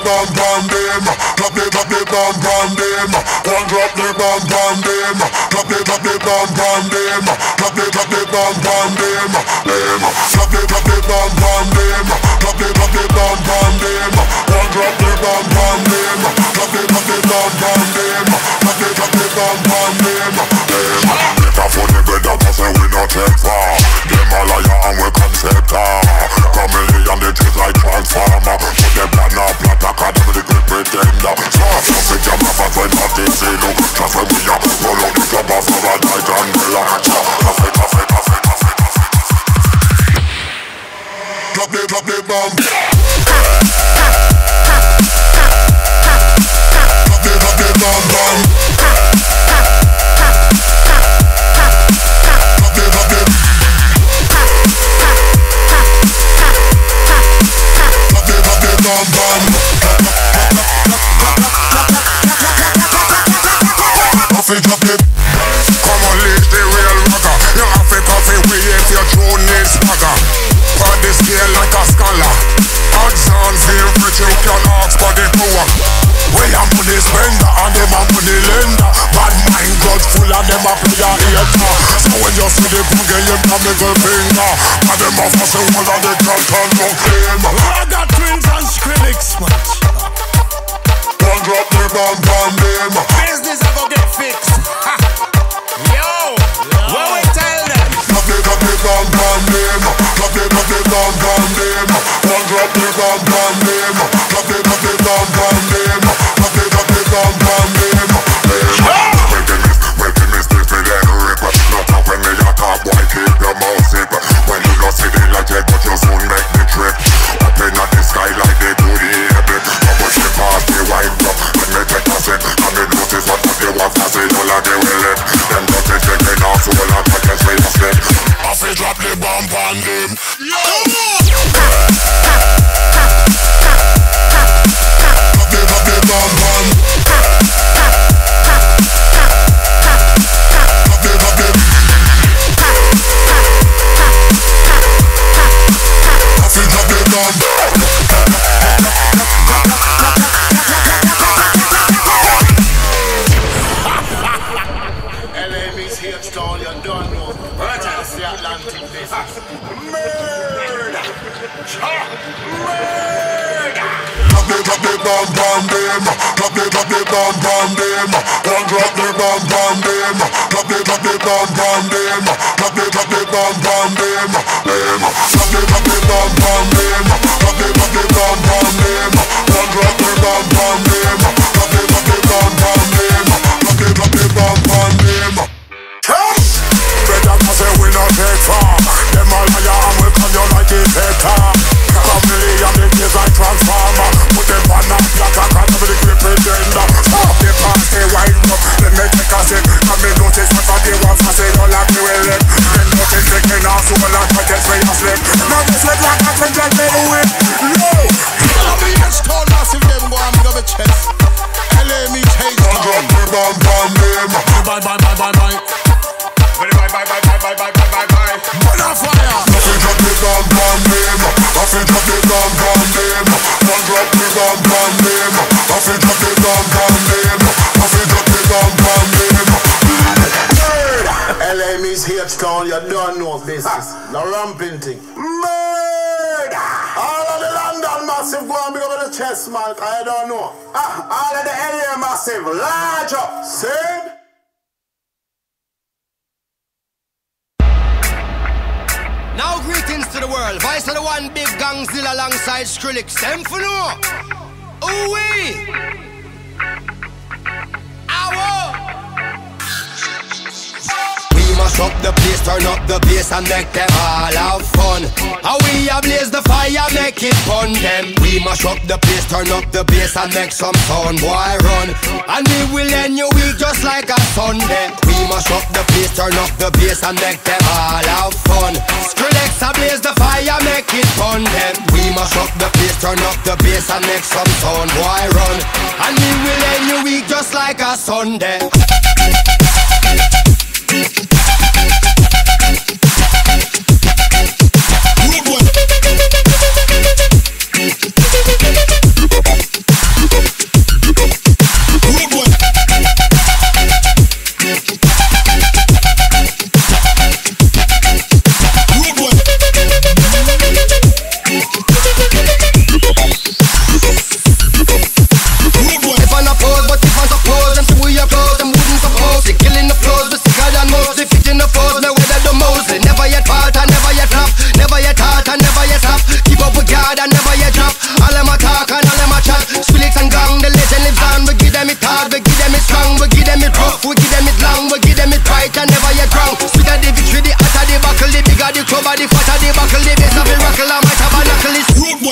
bomb bomb them. Drop the bomb bomb them. One drop the bomb bomb them. Drop the bomb bomb them. Drop the bomb bomb them. Drop the bomb bomb them. Drop the bomb bomb them. One drop the bomb bomb them. Drop the bomb bomb them. Drop the bomb bomb them. Make a funny brother, but say we not take far. Them a liar and we conceptor. Chameleon they treat like transformer. Put them plan a plot academy the great pretender. So fit your mouth and when not this see look. Just when we are roll out the club of our night and villa. Drop the bomb. Drop the bomb bomb. Come on, lead the real rocker. You have to coffee we if your drone needs swagger. For the scale like a scholar. Odds on feel rich, you can ask for the power. We a money spender and them a money lender. Bad mind got full and them a player hater. So when you see the boogie, you can make a finger. And them a fuss the wall and they can't turn no claim. I got twins and Skrillex match. One drop the bomb bomb them. Business I go get fixed. Yo, what we tell them? Drop the bomb bomb them. Drop the bomb bomb them. One drop the bomb bomb them. Drop the bomb bomb them. Drop the bomb bomb them. When they miss this me then rip. Not up when they talk, boy keep your mouth zip. When you don't see the logic, but you soon make the trip. Up in the sky like they do the air. Push the past the white drop. When they take a sip, and they notice what they want to say. All of they will let them not take it off. So all of that gets way to slip. I feel drop the bomb on them. Drop the bomb on. Drop the bomb bomb them. Drop the bomb bomb them. One drop the bomb bomb them. Drop the bomb bomb them. Drop the bomb bomb them. Drop the bomb bomb them. Drop the bomb bomb them. One drop the bomb bomb them. Drop the bomb bomb them. Drop the bomb bomb them. Better to say we not take far. Them a liar and we come you like the hater. Chameleon they is like transformer. Put them on a plot academy the great pretender. Stop the past the white rock. Then they take a sip. And me notice what they want to say. Don't like me well let. Then notice they can ask all that I get way to slip. Now this look like I can get me away. No! I'll be just tall massive them go and go the chest. LA me take on. Drop the bomb bomb them. Bye bye bye bye bye. Bye. Burn on fire! I feel drop the bomb bomb them. I feel drop the bomb bomb them. One drop the bomb bomb them. I feel drop the bomb bomb them. I feel drop the bomb bomb them. LA means H-Town, you don't know business. No ramping thing. Murder! All of the London massive go and big up the chest, man. I don't know. All of the LA massive, large up. See? Now greetings to the world. Voice of the one big gangzilla alongside Skrillex. Them for no. Ooh-wee. Ow. We must up the place, turn up the bass and make them all have fun. How we ablaze the fire, make it fun them. We must up the place, turn up the bass and make some sound, boy run. And we will end your week just like a Sunday. We must up the place, turn up the bass and make them all have fun. Skrillex ablaze the fire, make it fun them. We must up the place, turn up the bass and make some sound, boy run. And we will end your week just like a Sunday.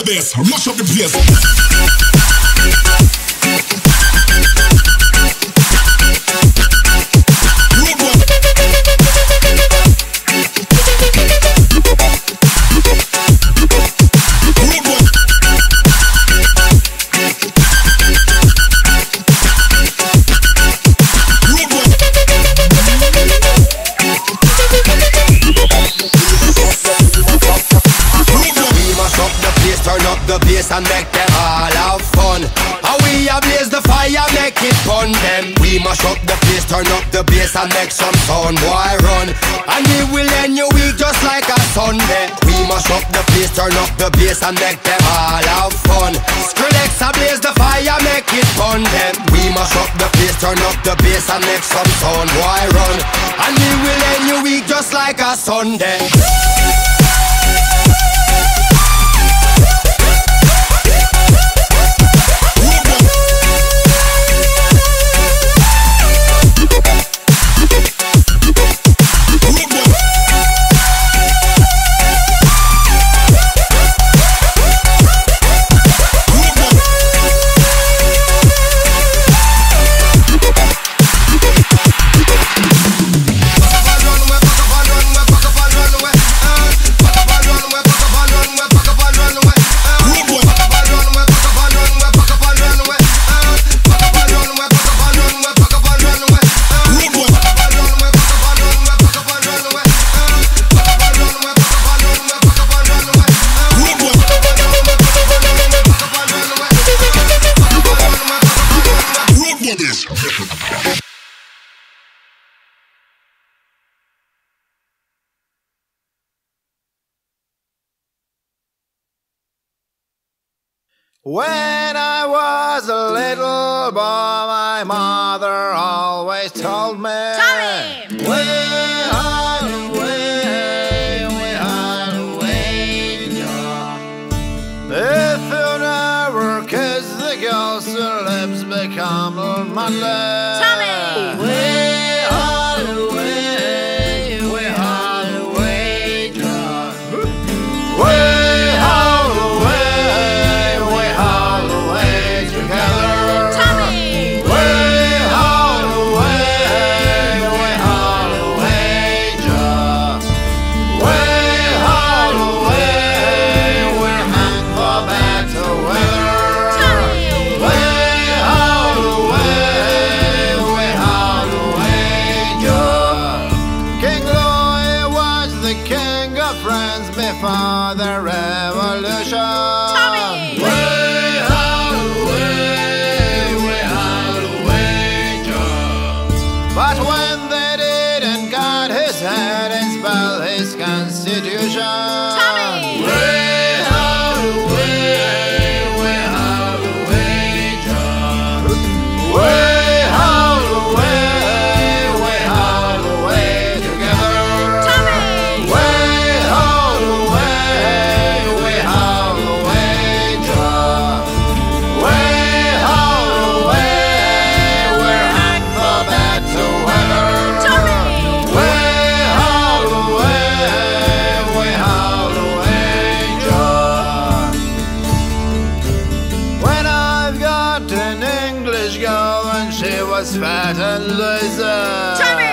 this, mash up the place. And make them all have fun. And we ablaze the fire, make it fun them. We mash up the place, turn up the bass and make some sound, boy run. And we will end your week just like a Sunday. We mash up the place, turn up the bass and make them all have fun. Skrillex ablaze the fire, make it fun them. We mash up the place, turn up the bass and make some sound, boy run. And we will end your week just like a Sunday. When I was a little boy, my mother always told me, Tommy! We hide away, John. If you never kiss the girls, your lips become muddy. Tommy! We hide away, John. We for the revolution. Tommy! Way out away, John. But when they didn't cut his head and spell his constitution, Tommy! Way out away, John. Way out away together. Tommy! Way out away, John. Way out away, we're hang for better weather. Tommy! Way out away, John. When I've got an English girl and she was fat and loose. Tommy!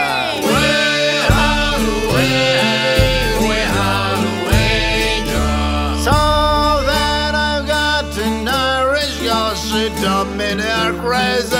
Way out away, John. So then I've got an Irish girl, she dumped me near crazy.